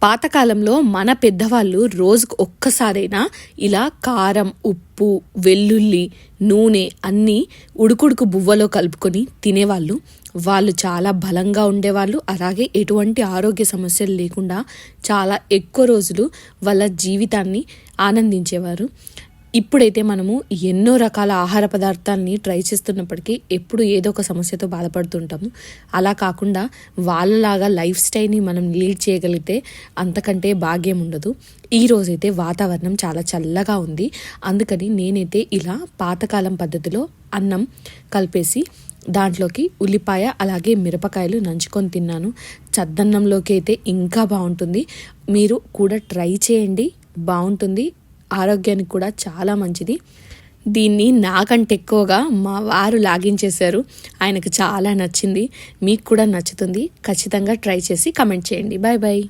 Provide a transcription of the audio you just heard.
పాతకాలంలో మన పెద్దవాళ్ళు రోజుకు ఒక్కసారైనా ఇలా కారం, ఉప్పు, వెల్లుల్లి, నూనె అన్నీ ఉడుకుడుకు బువ్వలో కలుపుకొని తినేవాళ్ళు. వాళ్ళు చాలా బలంగా ఉండేవాళ్ళు. అలాగే ఎటువంటి ఆరోగ్య సమస్యలు లేకుండా చాలా ఎక్కువ రోజులు వాళ్ళ జీవితాన్ని ఆనందించేవారు. ఇప్పుడైతే మనము ఎన్నో రకాల ఆహార పదార్థాలని ట్రై చేస్తున్నప్పటికీ ఎప్పుడు ఏదో ఒక సమస్యతో బాధపడుతుంటాము. అలా కాకుండా వాళ్ళలాగా లైఫ్ స్టైల్ని మనం లీడ్ చేయగలిగితే అంతకంటే భాగ్యం ఉండదు. ఈరోజైతే వాతావరణం చాలా చల్లగా ఉంది. అందుకని నేనైతే ఇలా పాతకాలం పద్ధతిలో అన్నం కలిపేసి దాంట్లోకి ఉల్లిపాయ అలాగే మిరపకాయలు నంచుకొని తిన్నాను. చద్దన్నంలోకి అయితే ఇంకా బాగుంటుంది. మీరు కూడా ట్రై చేయండి, బాగుంటుంది. ఆరోగ్యానికి కూడా చాలా మంచిది. దీన్ని నాకంటే ఎక్కువగా మా వారు లాగించేశారు. ఆయనకు చాలా నచ్చింది. మీకు కూడా నచ్చుతుంది. ఖచ్చితంగా ట్రై చేసి కమెంట్ చేయండి. Bye bye.